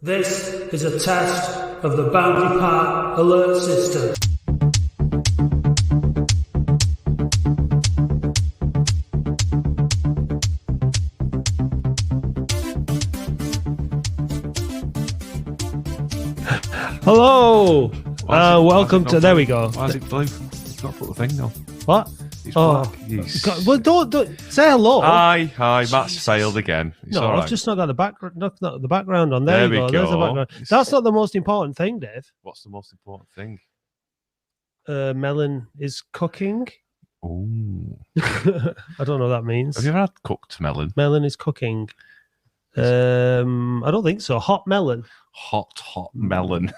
This is a test of the Boundary Park alert system. Hello, welcome to. There we go. Why is it blue? It's not put the thing though. What? It's black. God, well, don't say hello. Hi. Matt's failed again. It's no, all right. I've just not got the background on. There you go. There's the background. That's not the most important thing, Dave. What's the most important thing? Melon is cooking. Oh. I don't know what that means. Have you ever had cooked melon? Melon is cooking. I don't think so. Hot melon. Hot melon.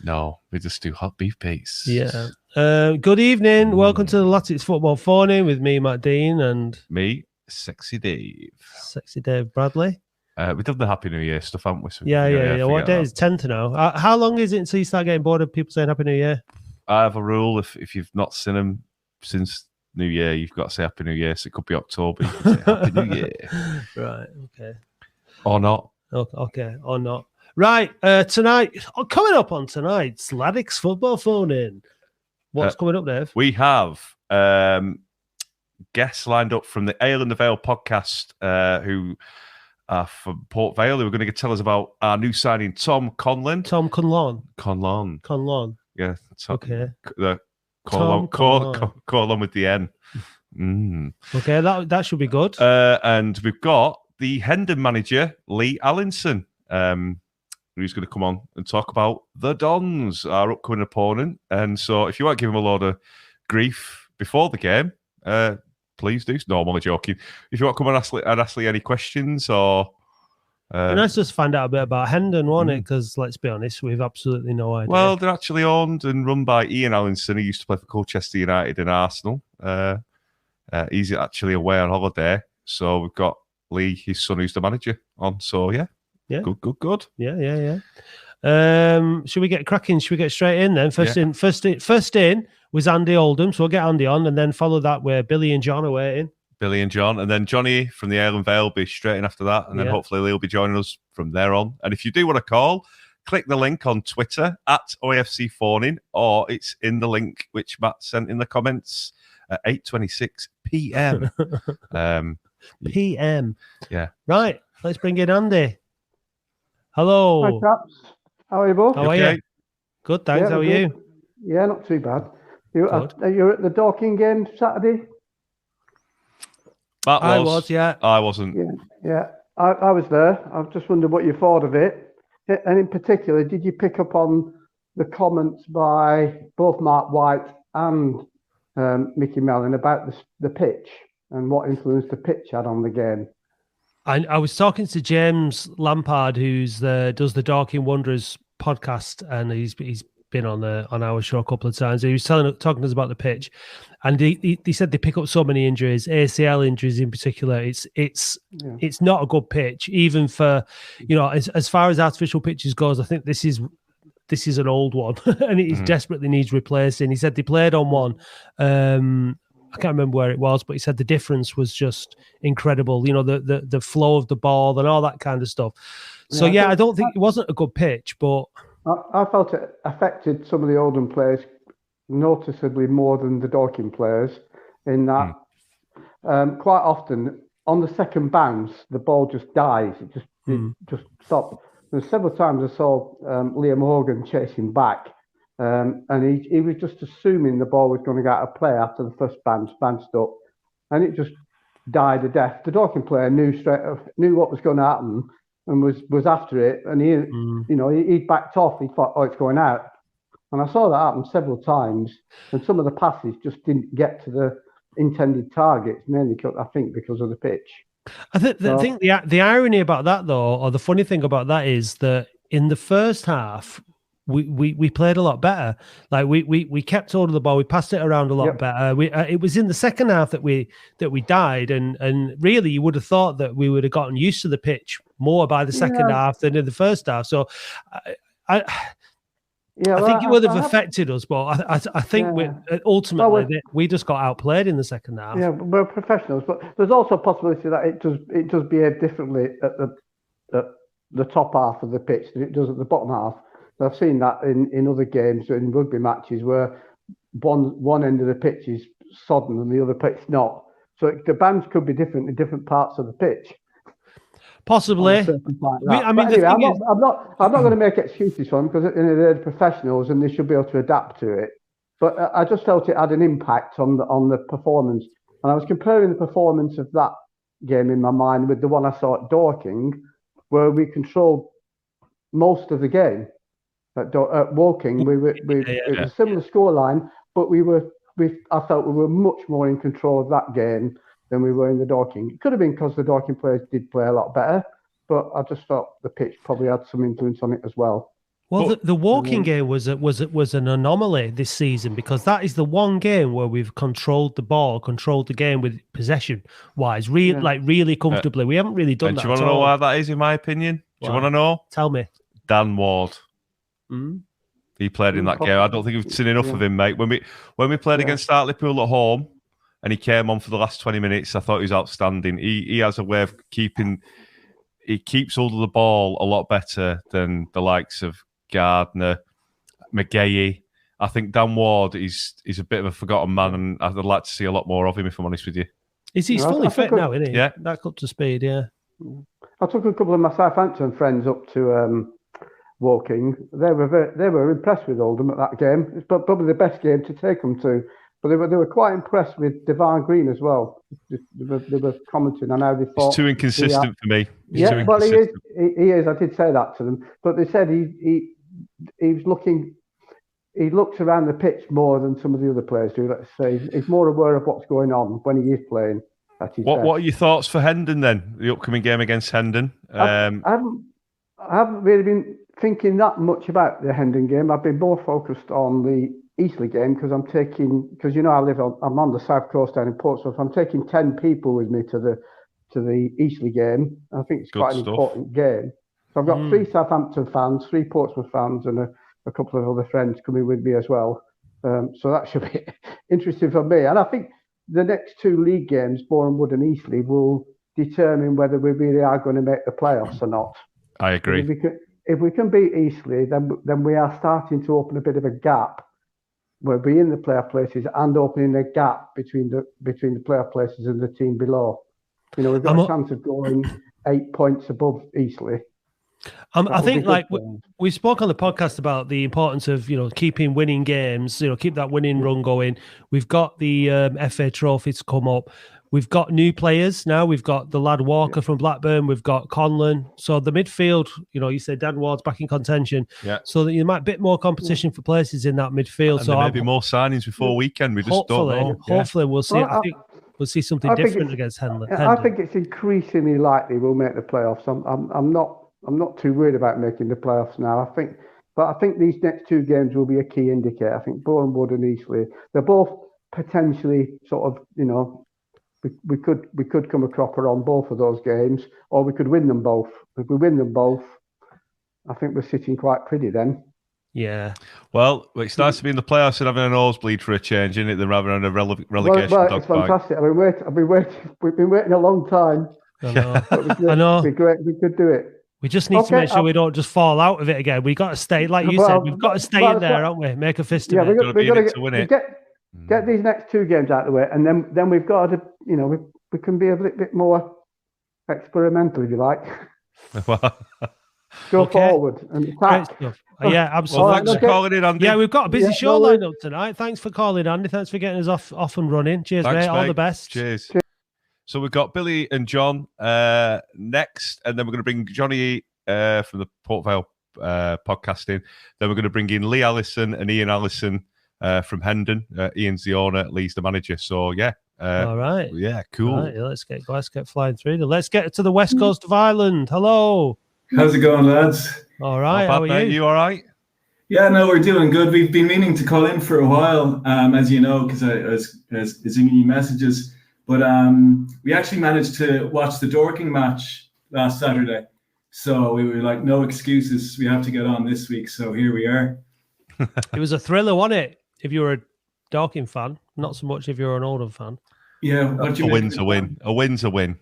No, we just do hot beef base. Yeah. Good evening. Welcome to the Latics Football Phone-In with me, Matt Dean, and me, Sexy Dave. Sexy Dave Bradley. We've done the Happy New Year stuff, haven't we? So yeah. What day is 10th now? How long is it until you start getting bored of people saying Happy New Year? I have a rule: if you've not seen them since New Year, you've got to say Happy New Year. So it could be October. You can say Happy New Year. Right. Okay. Or not. Okay. Or not. Right. Tonight, coming up on tonight's Latics Football Phone-In. What's coming up, Dave? We have guests lined up from the Ale Vale podcast who are from Port Vale, who are going to tell us about our new signing, Tom Conlon. Tom Conlon. Conlon. Yeah. Okay. The Conlon with the N. Mm. Okay, that should be good. And we've got the Hendon manager, Lee Allinson, who's going to come on and talk about the Dons, our upcoming opponent. And so if you want to give him a load of grief before the game, please do. No, I'm only joking. If you want to come and ask Lee any questions or... and let's just find out a bit about Hendon, won't it? Because let's be honest, we've absolutely no idea. Well, they're actually owned and run by Ian Allinson, who used to play for Colchester United and Arsenal. He's actually away on holiday. So we've got Lee, his son, who's the manager, on. So, yeah. Yeah. Good. Yeah. Should we get cracking? Should we get straight in then? First in was Andy Oldham, so we'll get Andy on, and then follow that where Billy and John are waiting. Billy and John, and then Johnny from the Ale Vale will be straight in after that, and then hopefully Lee will be joining us from there on. And if you do want to call, click the link on Twitter at OAFC Phoning, or it's in the link which Matt sent in the comments at 8:26 p.m. PM. Yeah. Right. Let's bring in Andy. Hello. Hi, chaps. How are you both? How are you? Good, thanks. How are you? Yeah, not too bad. You're at the Dorking game Saturday? I was, yeah. I wasn't. Yeah. I was there. I just wondered what you thought of it. And in particular, did you pick up on the comments by both Mark White and Mickey Mellon about the pitch and what influence the pitch had on the game? I was talking to James Lampard, who's does the Dorking Wanderers podcast, and he's been on our show a couple of times. He was talking to us about the pitch, and he said they pick up so many injuries, ACL injuries in particular. It's not a good pitch, even for as far as artificial pitches goes. I think this is an old one, and it desperately needs replacing. He said they played on one. I can't remember where it was, but he said the difference was just incredible. The flow of the ball and all that kind of stuff. So I don't think it wasn't a good pitch, but I felt it affected some of the Oldham players noticeably more than the Dorking players. In that, quite often on the second bounce, the ball just dies. It just stops. There's several times I saw Liam Hogan chasing back. And he was just assuming the ball was going to get out of play after the first bounced up, and it just died a death. The Dorking player knew what was going to happen and was after it, and he backed off. He thought, it's going out, and I saw that happen several times. And some of the passes just didn't get to the intended targets, mainly I think because of the pitch. I think the irony about that, though, or the funny thing about that, is that in the first half, we played a lot better. Like we kept hold of the ball, we passed it around a lot better. It was in the second half that we died, and really you would have thought that we would have gotten used to the pitch more by the second half than in the first half. So I think it would have affected us, but I think ultimately we just got outplayed in the second half. Yeah, we're professionals, but there's also a possibility that it does behave differently at the top half of the pitch than it does at the bottom half. And I've seen that in other games, in rugby matches, where one end of the pitch is sodden and the other pitch not. So the bands could be different in different parts of the pitch. Possibly. I'm not going to make excuses for them, because they're professionals and they should be able to adapt to it. But I just felt it had an impact on the performance, and I was comparing the performance of that game in my mind with the one I saw at Dorking, where we controlled most of the game. At Woking, it was a similar scoreline, but I felt we were much more in control of that game than we were in the Dorking. It could have been because the Dorking players did play a lot better, but I just felt the pitch probably had some influence on it as well. Well, the Woking game was an anomaly this season, because that is the one game where we've controlled the ball, controlled the game with possession-wise, really comfortably. We haven't really done that. Do you want to know why that is, in my opinion? Do you want to know? Tell me. Dan Ward. Mm. He played in that game. I don't think we've seen enough of him, mate. When we played against Hartlepool at home, and he came on for the last 20 minutes, I thought he was outstanding. He has a way of he keeps hold of the ball a lot better than the likes of Gardner, McGahey. I think Dan Ward is a bit of a forgotten man, and I'd like to see a lot more of him, if I'm honest with you. He's fully fit now, isn't he? Yeah. Back up to speed, yeah. I took a couple of my Southampton friends up to Woking. They were impressed with Oldham at that game. It's probably the best game to take them to. But they were quite impressed with Devon Green as well. They were commenting on how they thought. He's too inconsistent for me. He is. I did say that to them. But they said he looks around the pitch more than some of the other players do, let's say. He's more aware of what's going on when he is playing. What are your thoughts for Hendon then? The upcoming game against Hendon? I haven't really been thinking that much about the Hendon game. I've been more focused on the Eastleigh game, because I'm on the south coast down in Portsmouth. I'm taking 10 people with me to the Eastleigh game. I think it's quite an important game. So I've got 3 Southampton fans, 3 Portsmouth fans, and a couple of other friends coming with me as well. So that should be interesting for me. And I think the next 2 league games, Boreham Wood and Eastleigh, will determine whether we really are going to make the playoffs or not. I agree. If we can beat Eastleigh, then we are starting to open a bit of a gap. We'll be in the playoff places and opening a gap between the playoff places and the team below. We've got a chance of going 8 points above Eastleigh. I think, we spoke on the podcast about the importance of keeping winning games, keep that winning run going. We've got the FA Trophy to come up. We've got new players now. We've got the lad Walker from Blackburn. We've got Conlon. So the midfield, you said Dan Ward's back in contention. Yeah. So that you might a bit more competition for places in that midfield. And so there may be more signings before weekend. We just don't know. Hopefully we'll see. I think we'll see something different against Hendon. I think it's increasingly likely we'll make the playoffs. I'm not too worried about making the playoffs now. I think these next 2 games will be a key indicator. I think Boreham Wood and Eastleigh, they're both potentially sort of, we could come a cropper on both of those games, or we could win them both. If we win them both, I think we're sitting quite pretty then. Yeah. Well, it's nice to be in the playoffs and having a nosebleed for a change, isn't it? Than rather than a relegation. Well, it's fantastic. We've been waiting a long time. I know. It'd be great. We could do it. We just need to make sure we don't just fall out of it again. We've got to stay, like you said, we've got to stay in there, haven't we? Make a fist of it. We've got to win it. Get these next 2 games out of the way, and then we've got to, we can be a little bit more experimental, if you like. Go forward and attack. Yeah, absolutely. Well, thanks for calling in, Andy. Yeah, we've got a busy show lined up tonight. Thanks for calling, Andy. Thanks for getting us off and running. Cheers, mate. All the best. Cheers. So we've got Billy and John next, and then we're going to bring Johnny from the Port Vale podcasting. Then we're going to bring in Lee Allison and Ian Allison from Hendon. Ian's the owner, Lee's the manager. So yeah. All right. Yeah, cool. Right, let's get flying through. Let's get to the west coast of Ireland. Hello. How's it going, lads? All right. How are you? You all right? Yeah, no, we're doing good. We've been meaning to call in for a while, as you know, because I was sending you messages. But we actually managed to watch the Dorking match last Saturday. So we were like, no excuses. We have to get on this week. So here we are. It was a thriller, wasn't it? If you were a Dorking fan, not so much if you're an Oldham fan. Yeah. A win's a win. A win's a win.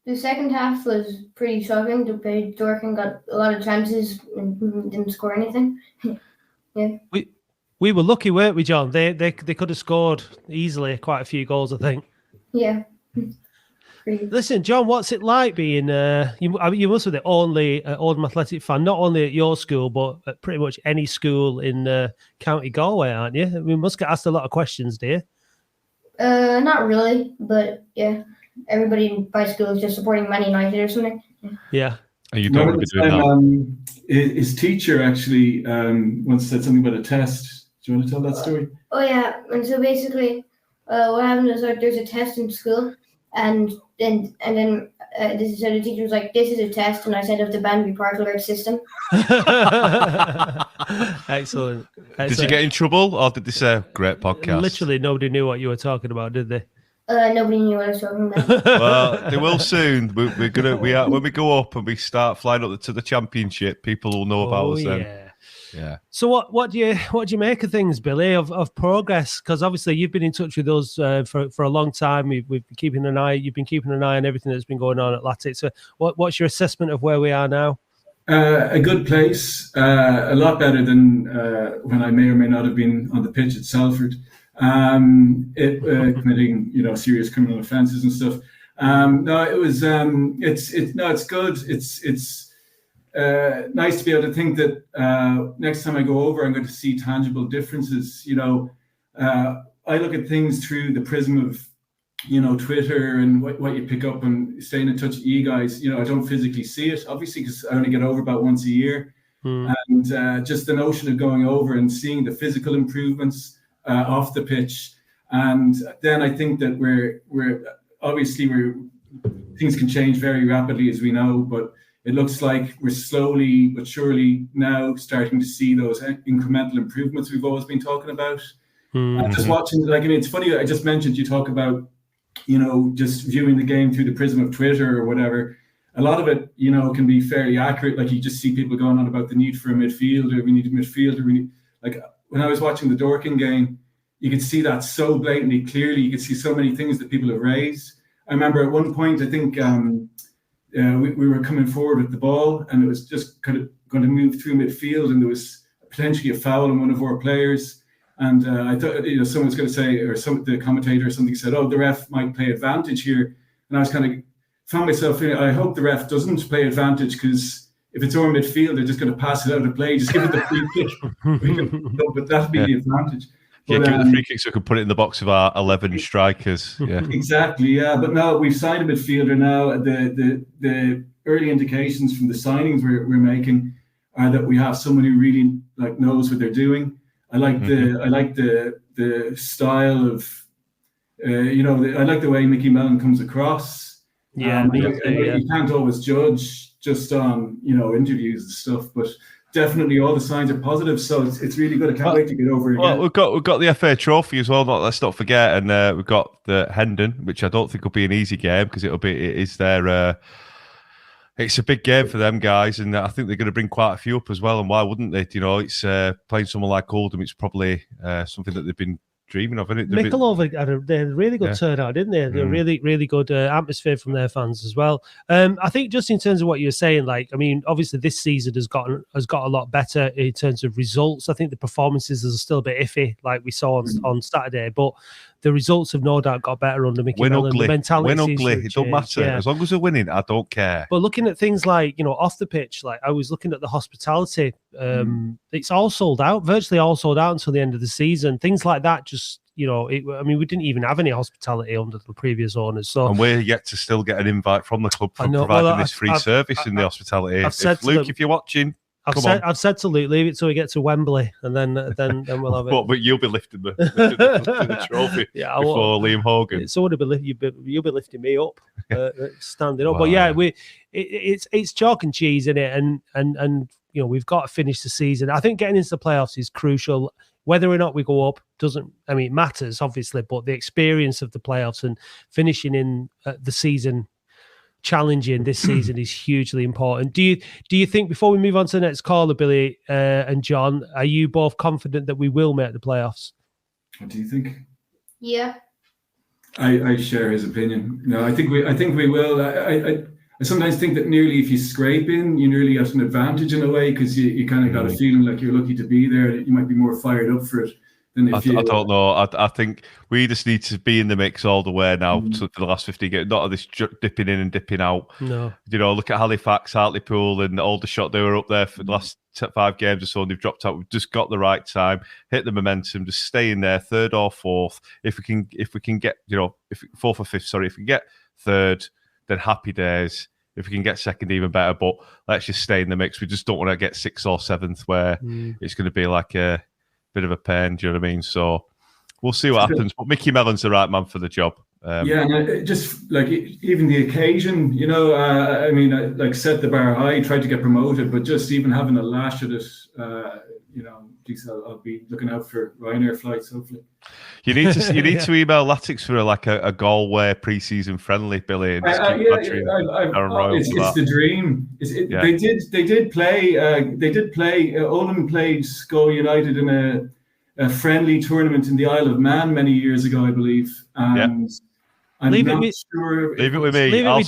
The second half was pretty shocking. Dorking got a lot of chances and didn't score anything. Yeah. We were lucky, weren't we, John? They could have scored easily quite a few goals, I think. Yeah. Listen, John, what's it like being you must be the only Oldham Athletic fan, not only at your school, but at pretty much any school in County Galway, aren't you? We must get asked a lot of questions, do you? Not really, but yeah. Everybody in my school is just supporting Man United or something. Yeah. And you don't want to be doing that. His teacher actually once said something about a test. Do you want to tell that story? Oh yeah, and so basically, what happened is like there's a test in school, and then so the teacher was like, "This is a test," and I said of the Banbury Park alert system. Excellent. Did you get in trouble, or did they say great podcast? Literally, nobody knew what you were talking about, did they? Nobody knew what I was talking about. Well, they will soon. When we go up and we start flying up to the championship, people will know about us then. Yeah. So what do you make of things, Billy, of progress? Because obviously you've been in touch with us for a long time. You've been keeping an eye on everything that's been going on at Latics. So what's your assessment of where we are now? A good place, a lot better than when I may or may not have been on the pitch at Salford. Committing serious criminal offences and stuff. It's good. It's nice to be able to think that next time I go over, I'm going to see tangible differences. I look at things through the prism of Twitter and what you pick up and staying in touch with you guys. I don't physically see it, obviously, because I only get over about once a year. And just the notion of going over and seeing the physical improvements off the pitch, and then I think that we're things can change very rapidly, as we know, but it looks like we're slowly but surely now starting to see those incremental improvements we've always been talking about. Just watching, it's funny, I just mentioned you talk about just viewing the game through the prism of Twitter or whatever. A lot of it can be fairly accurate. Like, you just see people going on about the need for a midfielder, we need a midfielder, when I was watching the Dorking game, you could see that so blatantly, clearly. You could see so many things that people have raised. I remember at one point, I think we were coming forward with the ball, and it was just kind of going to move through midfield, and there was potentially a foul on one of our players. And I thought, someone was going to say, or the commentator or something said, "Oh, the ref might play advantage here." And I was kind of found myself thinking, I hope the ref doesn't play advantage, because if it's our midfield, they're just going to pass it out of play. Just give it the free kick. But that'd be the advantage. Yeah, give it the free kick so we can put it in the box of our 11 strikers. Yeah, exactly. Yeah, but now we've signed a midfielder. Now the early indications from the signings we're making are that we have someone who really knows what they're doing. I like the style of I like the way Mickey Mellon comes across. Yeah, you can't always judge just on interviews and stuff, but definitely all the signs are positive, so it's really good. I can't wait to get over it. Well, we've got the FA Trophy as well. Let's not forget, and we've got the Hendon, which I don't think will be an easy game, because it's a big game for them guys, and I think they're going to bring quite a few up as well. And why wouldn't they? It's playing someone like Oldham. It's probably something that they've been dreaming of, isn't it? Mickleover had a really good turnout, didn't they? A really, really good atmosphere from their fans as well. I think just in terms of what you were saying, obviously this season has got a lot better in terms of results. I think the performances are still a bit iffy, like we saw on Saturday, but the results have no doubt got better under Mickey Mellon. The mentality win ugly. It don't matter. Yeah. As long as they're winning, I don't care. But looking at things like, off the pitch, I was looking at the hospitality, it's all sold out, virtually all sold out until the end of the season. Things like that just, we didn't even have any hospitality under the previous owners. So, and we're yet to still get an invite from the club for providing this free service in the hospitality. If you're watching, I've said to Luke, leave it till we get to Wembley, and then we'll have it. But you'll be lifting the trophy before Liam Hogan. So you'll be lifting me up, standing up. Wow. But yeah, it's chalk and cheese in it, and we've got to finish the season. I think getting into the playoffs is crucial. Whether or not we go up it matters obviously, but the experience of the playoffs and finishing in the season challenging this season is hugely important. Do you think, before we move on to the next caller, Billy and John, are you both confident that we will make the playoffs? What do you think? Yeah. I share his opinion. No, I think we will. I sometimes think that nearly if you scrape in, you nearly have an advantage in a way, because you kind of got a feeling like you're lucky to be there. You might be more fired up for it than if you. I don't know. I think we just need to be in the mix all the way now to the last 50 games. Not this dipping in and dipping out. No. Look at Halifax, Hartlepool, and Aldershot. They were up there for the last 5 games or so, and they've dropped out. We've just got the right time, hit the momentum, just stay in there, third or fourth. If we can get, if fourth or fifth, sorry, if we can get third, then happy days. If we can get second, even better. But let's just stay in the mix. We just don't want to get sixth or seventh, where it's going to be like a bit of a pain. Do you know what I mean? So we'll see what happens. But Mickey Mellon's the right man for the job. And just like even the occasion, I mean, like set the bar high, tried to get promoted, but just even having a lash at it, geez, I'll be looking out for Ryanair flights, hopefully. You need to email Latics for a Galway pre-season friendly, Billy. And it's the dream. They did play. Oldham played Go United in a friendly tournament in the Isle of Man many years ago, I believe. And leave it with me. Leave it with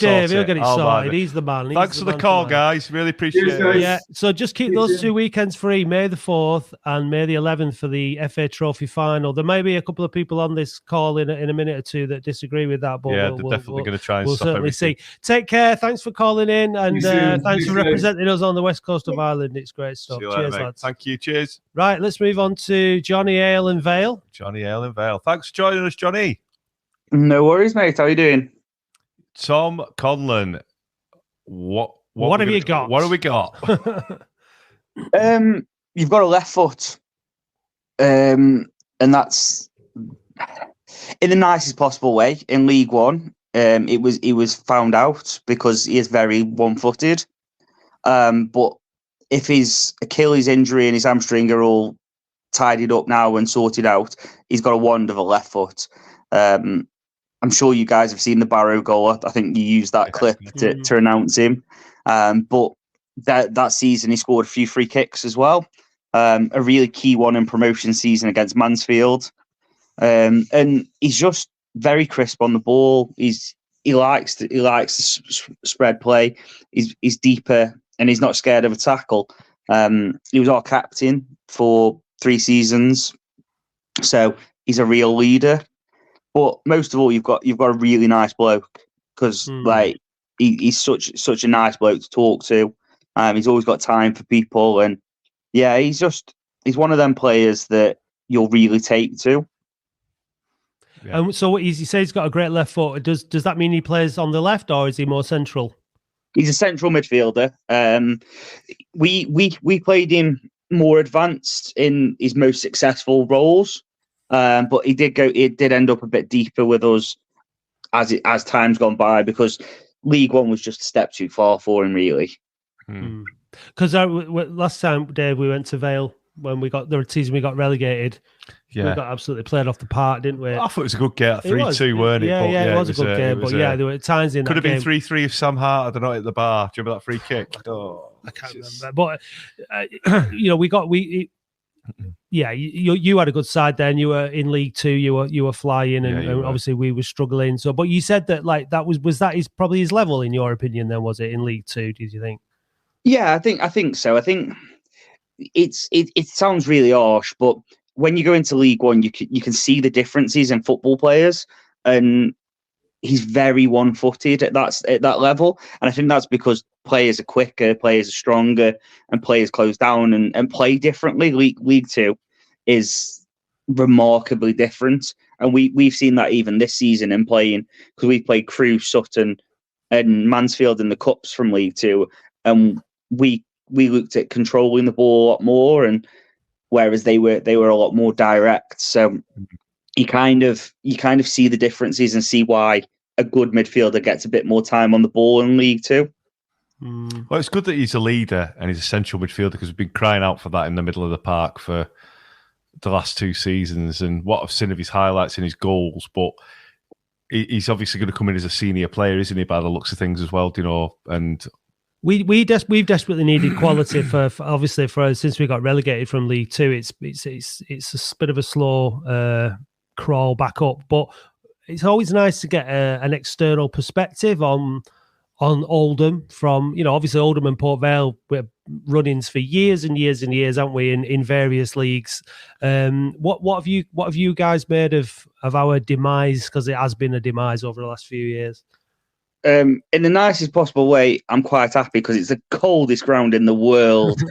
Dave. He'll get it sorted. He's the man. Thanks for the call, guys. Really appreciate it. Yeah. So just keep those 2 weekends free, May the 4th and May the 11th for the FA Trophy final. There may be a couple of people on this call in a minute or two that disagree with that, but they're definitely going to try and we'll stop certainly everything. see. Take care. Thanks for calling in, and thanks for representing us on the west coast of Ireland. It's great stuff. Cheers, lads. Thank you. Cheers. Right, let's move on to Johnny Ale in Vale. Thanks for joining us, Johnny. No worries, mate. How are you doing? Tom Conlon, what have you got? What have we got? You've got a left foot, and that's in the nicest possible way. In League One, it was found out because he is very one-footed. But if his Achilles injury and his hamstring are all tidied up now and sorted out, he's got a wand of a left foot. I'm sure you guys have seen the Barrow goal. I think you used that clip to announce him. But that season, he scored a few free kicks as well. A really key one in promotion season against Mansfield. And he's just very crisp on the ball. He likes to spread play. He's deeper and he's not scared of a tackle. He was our captain for 3 seasons, so he's a real leader. But most of all, you've got a really nice bloke, because he's such a nice bloke to talk to. He's always got time for people, and he's one of them players that you'll really take to. Yeah. And so he says he's got a great left foot. Does that mean he plays on the left, or is he more central? He's a central midfielder. We played him more advanced in his most successful roles. But it did end up a bit deeper with us as time's gone by, because League One was just a step too far for him, really. Because last time, Dave, we went to Vale when we got the season we got relegated. Yeah, we got absolutely played off the park, didn't we? I thought it was a good game, 3-2, weren't it? Yeah, it was a good game. But there were times in could that have been 3-3 if Sam Hart had not hit the bar. Do you remember that free kick? I can't remember. But you had a good side then. You were in League Two. You were flying, and obviously we were struggling. So, but you said that was that probably his level in your opinion? Then was it in League Two? Did you think? Yeah, I think so. I think it sounds really harsh, but when you go into League One, you can see the differences in football players, and he's very one-footed at that level. And I think that's because players are quicker, players are stronger, and players close down and play differently. League Two is remarkably different, and we've seen that even this season in playing, because we played Crewe, Sutton, and Mansfield in the cups from League Two, and we looked at controlling the ball a lot more, and whereas they were a lot more direct. So you kind of see the differences and see why a good midfielder gets a bit more time on the ball in League Two. Well, it's good that he's a leader and he's a central midfielder, because we've been crying out for that in the middle of the park for the last 2 seasons, and what I've seen of his highlights and his goals. But he's obviously going to come in as a senior player, isn't he, by the looks of things as well, and we've desperately needed quality for us since we got relegated from League Two. It's a bit of a slow crawl back up, but it's always nice to get an external perspective on Oldham from, obviously Oldham and Port Vale were run-ins for years and years and years, haven't we, in various leagues. What have you guys made of our demise? Because it has been a demise over the last few years. In the nicest possible way, I'm quite happy because it's the coldest ground in the world.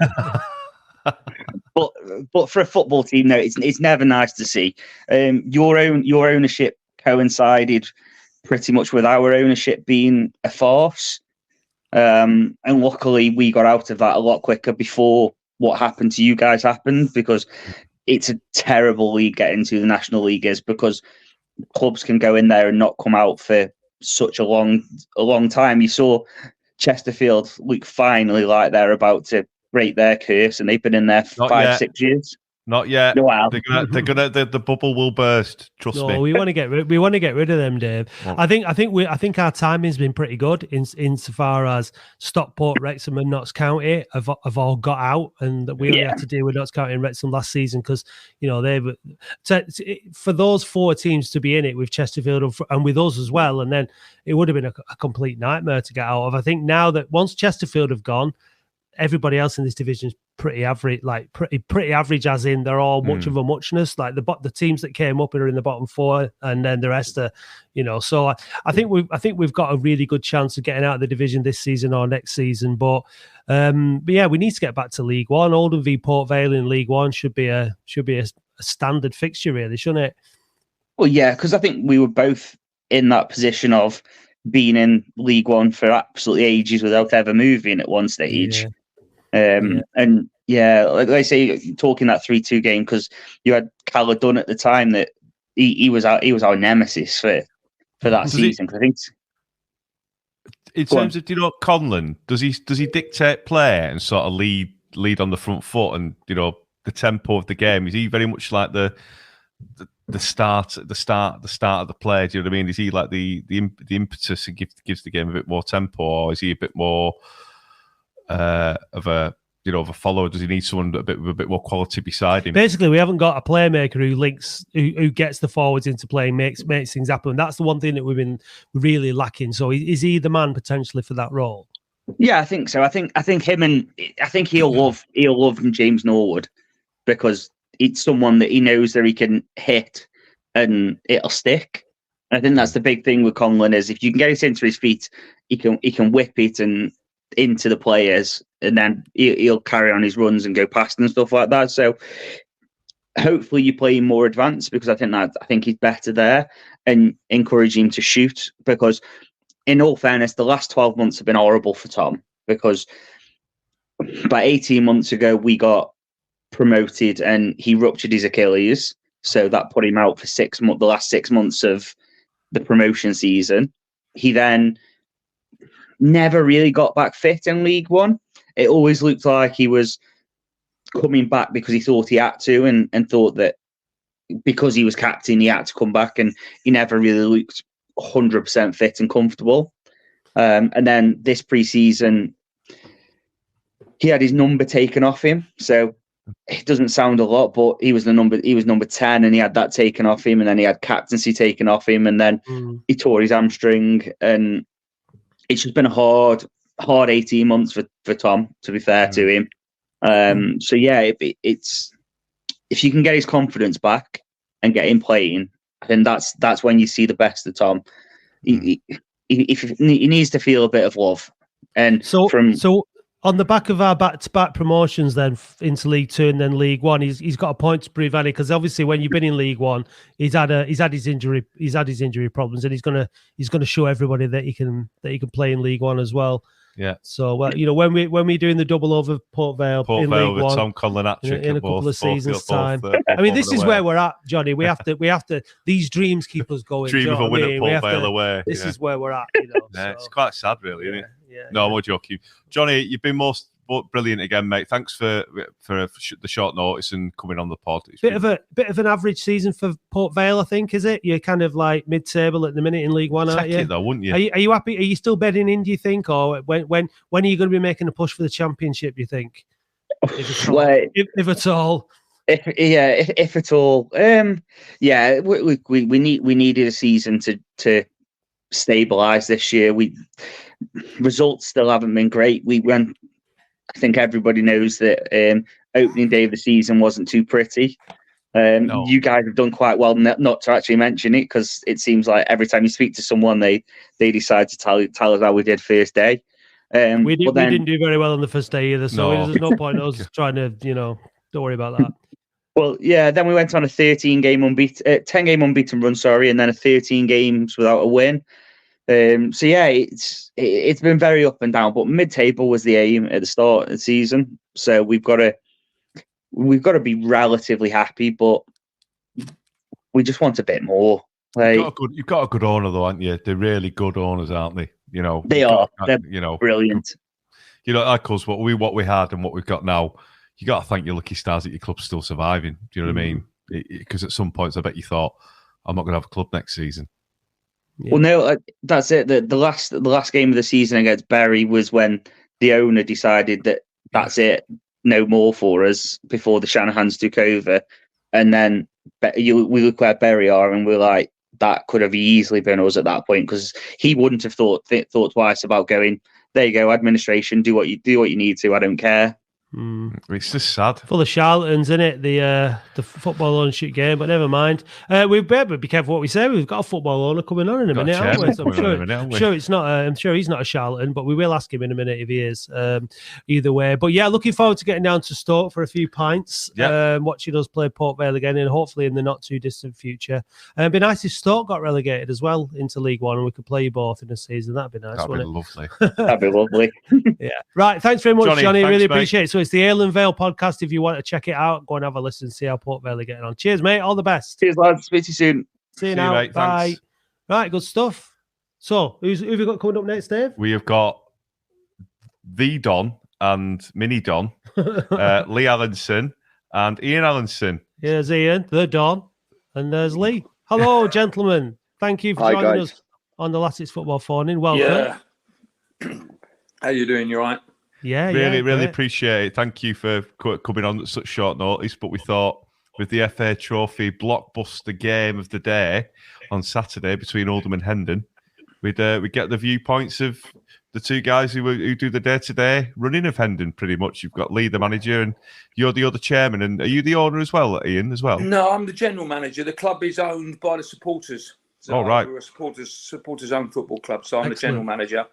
But for a football team, no, it's never nice to see. Your ownership coincided pretty much with our ownership being a farce, and luckily we got out of that a lot quicker before what happened to you guys happened, because it's a terrible league getting into, the National League is, because clubs can go in there and not come out for such a long time. You saw Chesterfield look finally like they're about to break their curse, and they've been in there for 5-6 years. Not yet. Wow. The bubble will burst. Trust me. We want to get rid of them, Dave. Well, I think our timing's been pretty good insofar as Stockport, Wrexham, and Notts County have all got out, and we only had to deal with Notts County and Wrexham last season because for those 4 teams to be in it with Chesterfield and with us as well, and then it would have been a complete nightmare to get out of. I think now that once Chesterfield have gone, everybody else in this division is pretty average, like pretty average, as in they're all much of a muchness. Like the teams that came up are in the bottom 4, and then the rest are, So I think we've got a really good chance of getting out of the division this season or next season. But yeah, we need to get back to League One. Oldham v Port Vale in League One should be a standard fixture, really, shouldn't it? Well, yeah, because I think we were both in that position of being in League One for absolutely ages without ever moving at one stage. Yeah. And like I say, talking that 3-2 game, because you had Calla Dunn at the time that he was our nemesis for that season. I think in terms of Conlon, does he dictate play and sort of lead on the front foot and the tempo of the game? Is he very much like the start of the play? Do you know what I mean? Is he like the impetus and gives the game a bit more tempo, or is he a bit more of a follower? Does he need someone with a bit more quality beside him? Basically, we haven't got a playmaker who gets the forwards into play and makes things happen. And that's the one thing that we've been really lacking. So is he the man potentially for that role? Yeah, I think so. I think he'll love James Norwood, because it's someone that he knows that he can hit and it'll stick. And I think that's the big thing with Conlon, is if you can get it into his feet, he can whip it and into the players, and then he'll carry on his runs and go past and stuff like that. So hopefully you play him more advanced, because I think he's better there, and encourage him to shoot, because in all fairness, the last 12 months have been horrible for Tom, because about 18 months ago we got promoted and he ruptured his Achilles, so that put him out for the last 6 months of the promotion season. He then never really got back fit in League One. It always looked like he was coming back because he thought he had to, and thought that because he was captain he had to come back, and he never really looked 100% fit and comfortable. And then this pre-season he had his number taken off him, so it doesn't sound a lot, but he was number 10, and he had that taken off him, and then he had captaincy taken off him, and then he tore his hamstring, and it's just been a hard 18 months for Tom, to be fair to him. So yeah, it's if you can get his confidence back and get him playing, then that's when you see the best of Tom. He needs to feel a bit of love, and so on the back of our back-to-back promotions, then into League Two and then League One, he's got a point to prove, Annie, because obviously when you've been in League One, he's had his injury problems, and he's gonna show everybody that he can play in League One as well. Yeah. So when we're doing the double over Port Vale in League One, Tom Conlon in a couple of seasons' time. I mean, this is where we're at, Johnny. We have to. These dreams keep us going. Dream of a win at Port Vale away. This is where we're at. Yeah, it's quite sad, really, isn't it? No, I'm more joking. Johnny, you've been most brilliant again, mate. Thanks for the short notice and coming on the pod. It's bit of an average season for Port Vale, I think, is it? You're kind of like mid-table at the minute in League One, aren't you? It though, wouldn't you? Are you happy? Are you still bedding in, do you think, or when are you going to be making a push for the Championship? Do you think, if at all? If at all. We needed a season to stabilize this year. Results still haven't been great. I think everybody knows that opening day of the season wasn't too pretty. No. You guys have done quite well not to actually mention it, because it seems like every time you speak to someone, they decide to tell us how we did first day. We didn't do very well on the first day either, so there's no point us trying to, don't worry about that. Well, yeah, then we went on a 10 game unbeaten run, and then a 13 games without a win. It's been very up and down, but mid-table was the aim at the start of the season. So we've got to be relatively happy, but we just want a bit more. You've got a good owner, though, haven't you? They're really good owners, aren't they? They are. They're brilliant. Like us, what we had and what we've got now. You got to thank your lucky stars that your club's still surviving. Do you know what I mean? Because at some points, I bet you thought, I'm not going to have a club next season. Yeah. Well, no, that's it. The last game of the season against Bury was when the owner decided that that's it, no more for us, before the Shanahans took over. And then we look where Bury are, and we're like, that could have easily been us at that point, because he wouldn't have thought twice about going, there you go, administration, do what you need to, I don't care. It's just sad. Full of charlatans, isn't it? The football ownership game, but never mind. We better be careful what we say. We've got a football owner coming on in a minute, haven't we? So I'm sure it's not. I'm sure he's not a charlatan, but we will ask him in a minute if he is. Either way, but yeah, looking forward to getting down to Stoke for a few pints. Watching us play Port Vale again, and hopefully in the not too distant future. It'd be nice if Stoke got relegated as well into League One, and we could play you both in a season. That'd be nice. That'd be lovely. That'd be lovely. Yeah. Right. Thanks very much, Johnny. Thanks, really mate. appreciate it. So it's the Ale Vale podcast. If you want to check it out, go and have a listen, see how Port Vale are getting on. Cheers, mate. All the best. Cheers, lads. Speak to you soon. See you now. Mate. Bye. Thanks. Right, good stuff. So, who have we got coming up next, Dave? We have got the Don and Mini Don, Lee Allenson and Ian Allenson. Here's Ian, the Don, and there's Lee. Hello, gentlemen. Thank you for joining us on the Latics Football Phone-In. Welcome. Yeah. How you doing? You all right? Yeah, really great. appreciate it. Thank you for coming on at such short notice. But we thought with the FA Trophy blockbuster game of the day on Saturday between Oldham and Hendon, we'd get the viewpoints of the two guys who do the day-to-day running of Hendon. Pretty much, you've got Lee, the manager, and you're the other chairman. And are you the owner as well, Ian? As well? No, I'm the general manager. The club is owned by the supporters. So right. We're a supporters-owned football club. So I'm Excellent. the general manager.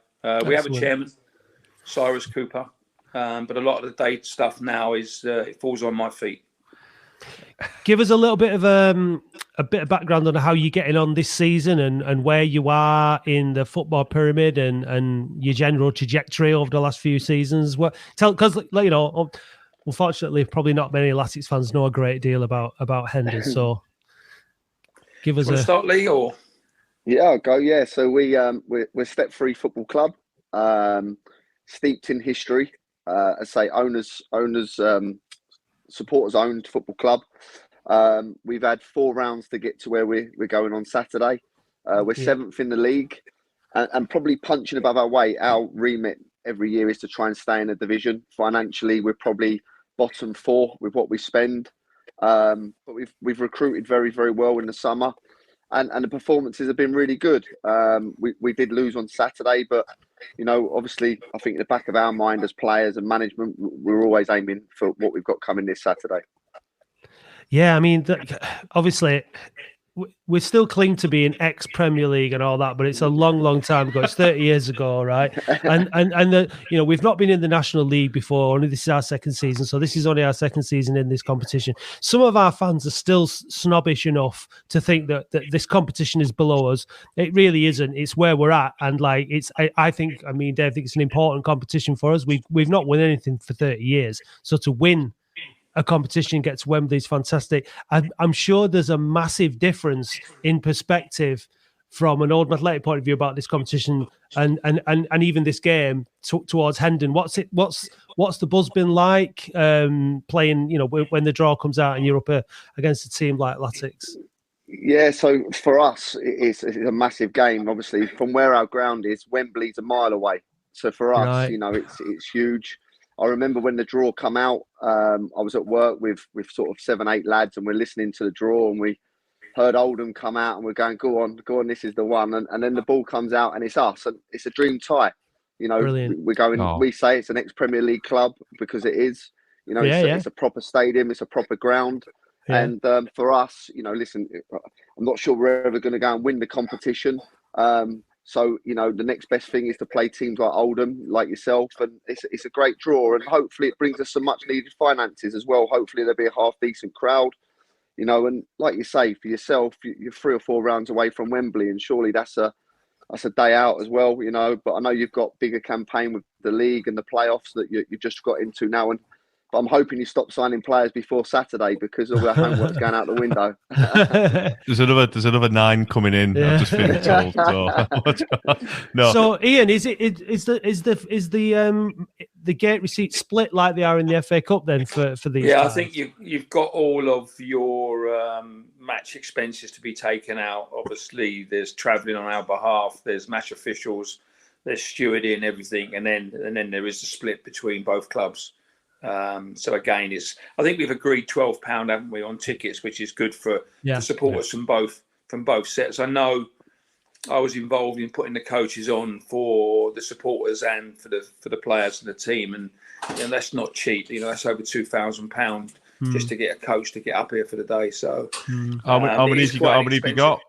We have a chairman, Cyrus Cooper, but a lot of the day stuff now it falls on my feet. Give us a little bit of background on how you're getting on this season and where you are in the football pyramid and your general trajectory over the last few seasons. Because unfortunately, probably not many Latics fans know a great deal about Hendon. So give us start, Lee, or yeah, I'll go. Yeah, so we're Step 3 Football Club. Steeped in history, I say owners, supporters owned football club. We've had 4 rounds to get to where we're going on Saturday. We're 7th in the league, and probably punching above our weight. Our remit every year is to try and stay in a division. Financially, we're probably bottom 4 with what we spend, but we've recruited very, very well in the summer. And the performances have been really good. We did lose on Saturday, but obviously, I think in the back of our mind as players and management, we're always aiming for what we've got coming this Saturday. Yeah, I memean, obviously, we still cling to being ex-Premier League and all that, but it's a long, long time ago. It's 30 years ago, right? And we've not been in the National League before. Only this is our second season, so this is only our second season in this competition. Some of our fans are still snobbish enough to think that this competition is below us. It really isn't. It's where we're at, and Dave thinks it's an important competition for us. We've not won anything for 30 years, so to win a competition gets Wembley is fantastic. I'm sure there's a massive difference in perspective from an Oldham Athletic point of view about this competition and even this game towards Hendon. What's the buzz been like playing? When the draw comes out and you're up against a team like Latics. Yeah, so for us, it's a massive game. Obviously, from where our ground is, Wembley's a mile away. So for us, right. It's huge. I remember when the draw come out, I was at work with sort of 7-8 lads, and we're listening to the draw, and we heard Oldham come out, and we're going, go on, this is the one. And then the ball comes out, and it's us, and it's a dream tie. You know, Brilliant. we're going. We say it's an ex-Premier League club because it is. You know, it's a proper stadium, it's a proper ground. Yeah. And for us, you know, listen, I'm not sure we're ever going to go and win the competition. So, you know, the next best thing is to play teams like Oldham, like yourself, and it's a great draw. And hopefully it brings us some much needed finances as well. Hopefully there'll be a half decent crowd, you know, and like you say, for yourself, you're 3 or 4 rounds away from Wembley, and surely that's a day out as well, you know. But I know you've got bigger campaign with the league and the playoffs that you just got into now, but I'm hoping you stop signing players before Saturday because all the homework's going out the window. There's another 9 coming in. Yeah. I've just been told. So. No. So Ian, is the gate receipt split like they are in the FA Cup then for these? Yeah, times? I think you've got all of your match expenses to be taken out. Obviously, there's travelling on our behalf. There's match officials. There's stewarding, everything, and then there is a split between both clubs. So again, I think we've agreed £12, haven't we, on tickets, which is good for the supporters from both sets. I know I was involved in putting the coaches on for the supporters and for the players and the team, and that's not cheap. You know, that's over £2,000 just to get a coach to get up here for the day. So how many have you got?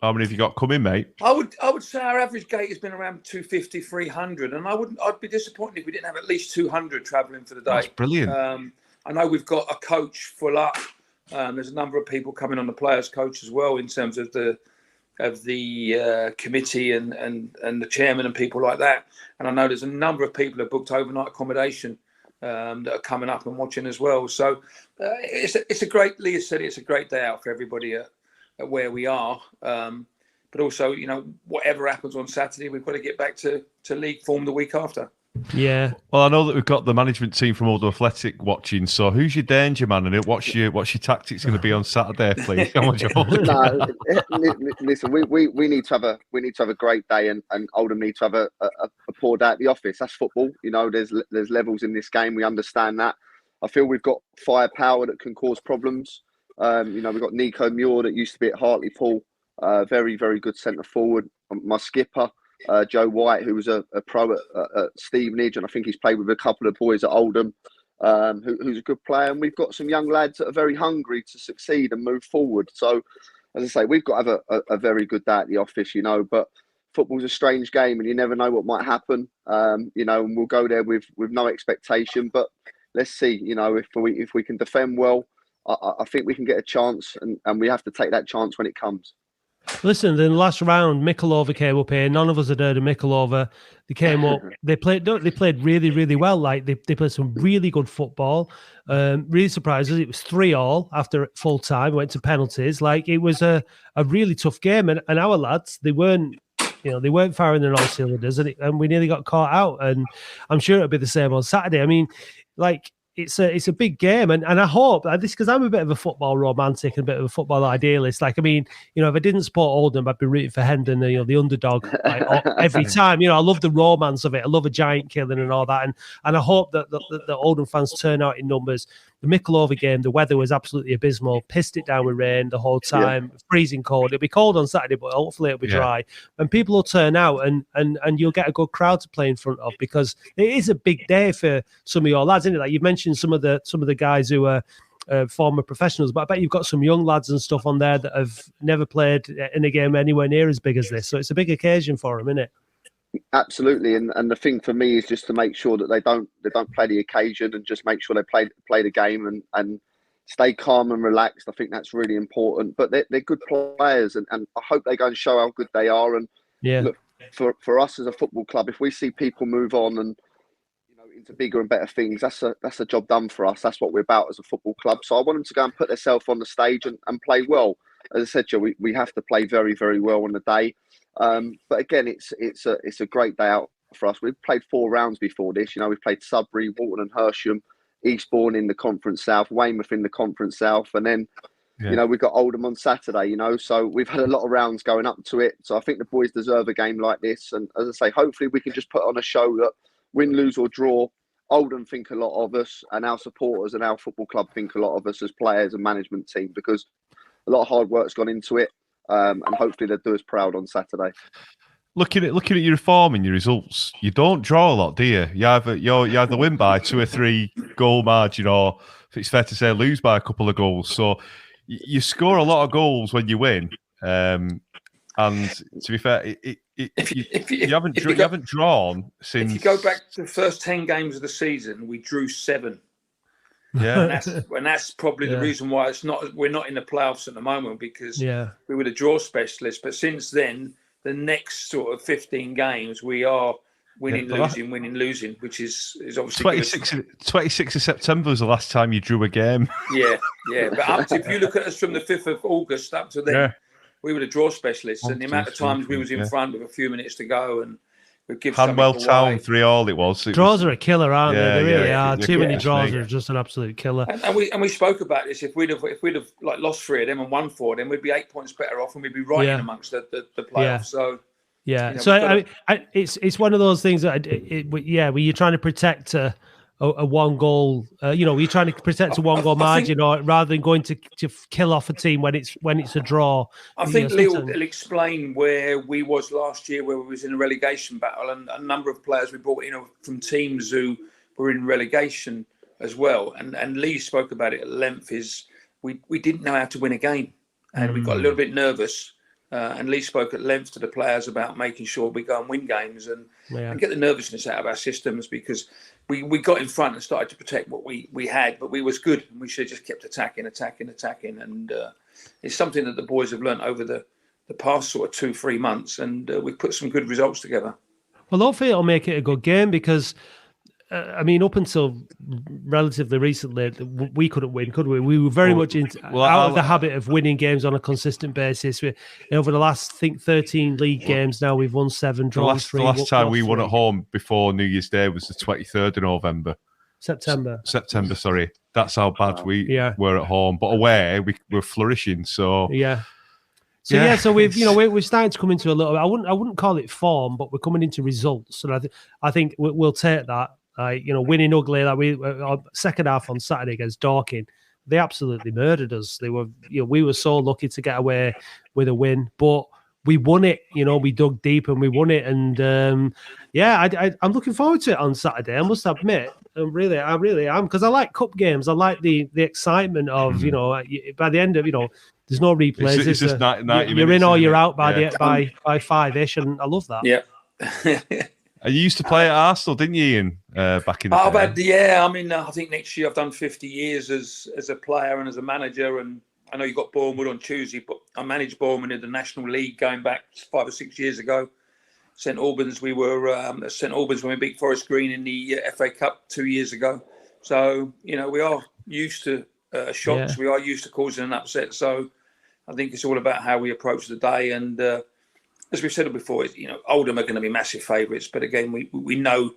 How many have you got coming, mate? I would say our average gate has been around 250, 300, and I'd be disappointed if we didn't have at least 200 travelling for the day. That's brilliant. I know we've got a coach full up. There's a number of people coming on the players' coach as well in terms of the committee and the chairman and people like that. And I know there's a number of people who have booked overnight accommodation that are coming up and watching as well. So it's a great. Leah said it's a great day out for everybody at where we are, but also, you know, whatever happens on Saturday, we've got to get back to league form the week after. Yeah. Well, I know that we've got the management team from Oldham Athletic watching. So, who's your danger man, and what's your tactics going to be on Saturday, please? No, listen, we need to have a great day, and Oldham need to have a poor day at the office. That's football, you know. There's levels in this game. We understand that. I feel we've got firepower that can cause problems. You know, we've got Nico Muir that used to be at Hartlepool, very, very good centre forward. My skipper, Joe White, who was a pro at Stevenage, and I think he's played with a couple of boys at Oldham, who's a good player. And we've got some young lads that are very hungry to succeed and move forward. So, as I say, we've got to have a very good day at the office, you know. But football's a strange game, and you never know what might happen. You know, and we'll go there with no expectation. But let's see, you know, if we can defend well, I think we can get a chance, and we have to take that chance when it comes. Listen, in the last round, Mikulova came up here. None of us had heard of Mikulova. They came up. They played really, really well. Like they played some really good football. Really surprised us. It was 3-3 after full time. Went to penalties. Like it was a really tough game. And our lads, they weren't firing on all cylinders, and we nearly got caught out. And I'm sure it'll be the same on Saturday. I mean, like. It's a big game, and I hope this, because I'm a bit of a football romantic and a bit of a football idealist. Like, I mean, you know, if I didn't support Oldham, I'd be rooting for Hendon, you know, the underdog, like, every time. You know, I love the romance of it. I love a giant killing and all that, and I hope that the Oldham fans turn out in numbers. The Mikulova game, the weather was absolutely abysmal. Pissed it down with rain the whole time. Freezing cold. It'll be cold on Saturday, but hopefully it'll be dry. And people will turn out, and you'll get a good crowd to play in front of, because it is a big day for some of your lads, isn't it? Like you've mentioned some of the guys who are former professionals, but I bet you've got some young lads and stuff on there that have never played in a game anywhere near as big as this. So it's a big occasion for them, isn't it? Absolutely, and the thing for me is just to make sure that they don't play the occasion, and just make sure they play the game and stay calm and relaxed. I think that's really important. But they're good players, and I hope they go and show how good they are. And look, for us as a football club, if we see people move on and, you know, into bigger and better things, that's a job done for us. That's what we're about as a football club. So I want them to go and put themselves on the stage and play well. As I said, Joe, we have to play very, very well on the day. But again, it's a great day out for us. We've played 4 rounds before this. You know, we've played Sudbury, Walton and Hersham, Eastbourne in the Conference South, Weymouth in the Conference South, and then you know, we've got Oldham on Saturday. You know, so we've had a lot of rounds going up to it. So I think the boys deserve a game like this. And as I say, hopefully we can just put on a show that, win, lose or draw, Oldham think a lot of us, and our supporters and our football club think a lot of us as players and management team, because a lot of hard work's gone into it, and hopefully they'll do us proud on Saturday. Looking at your form and your results, you don't draw a lot, do you? You either win by 2 or 3 goal margin, or if it's fair to say, lose by a couple of goals. So you score a lot of goals when you win. And to be fair, you haven't drawn since. If you go back to the first 10 games of the season, we drew 7. Yeah, and that's probably the reason why we're not in the playoffs at the moment, because we were the draw specialists. But since then, the next sort of 15 games, we are winning, losing, which is obviously 26th of September was the last time you drew a game. Yeah. But if you look at us from the 5th of August up to then, we were the draw specialists, and the amount of times we was in front with a few minutes to go, and we'd give Hanwell Town 3-3 it was. Draws are a killer, aren't they? They really are. Too many draws are just an absolute killer. And we spoke about this. If we'd have like lost 3 of them and won 4 of them, we'd be 8 points better off, and we'd be right in amongst the playoffs. So it's one of those things that where you're trying to protect a 1 goal. You're trying to protect a 1 goal margin, or rather than going to kill off a team when it's a draw. I think Lee will explain where we was last year, where we was in a relegation battle, and a number of players we brought in from teams who were in relegation as well. And Lee spoke about it at length. Is we didn't know how to win a game, and we got a little bit nervous. And Lee spoke at length to the players about making sure we go and win games and get the nervousness out of our systems, because we got in front and started to protect what we had, but we was good, and we should have just kept attacking. And it's something that the boys have learnt over the past sort of 2-3 months, and we've put some good results together. Well, hopefully it'll make it a good game, because up until relatively recently, we couldn't win, could we? We were very much out of the habit of winning games on a consistent basis. Over the last, 13 league games now, we've won 7, drawn 3. The last time we won at home before New Year's Day was the 23rd of November. September, sorry. That's how bad we were at home. But away, we were flourishing. So So we've we're starting to come into a little bit. I wouldn't call it form, but we're coming into results, and I think we'll take that. Winning ugly. Our second half on Saturday against Dorking, they absolutely murdered us. They were, we were so lucky to get away with a win, but we won it. We dug deep and we won it. And I'm looking forward to it on Saturday. I must admit, I really am, because I like cup games. I like the excitement of by the end of there's no replays. It's just 90 minutes, you're in or you're out by 5-ish, and I love that. Yeah. You used to play at Arsenal, didn't you, Ian, back in the day? I think next year I've done 50 years as a player and as a manager, and I know you got Bournemouth on Tuesday, but I managed Bournemouth in the National League going back 5 or 6 years ago. St Albans, we were at St Albans when we beat Forest Green in the FA Cup 2 years ago. So, we are used to shocks. We are used to causing an upset. So I think it's all about how we approach the day, and as we've said before, Oldham are going to be massive favourites. But again, we know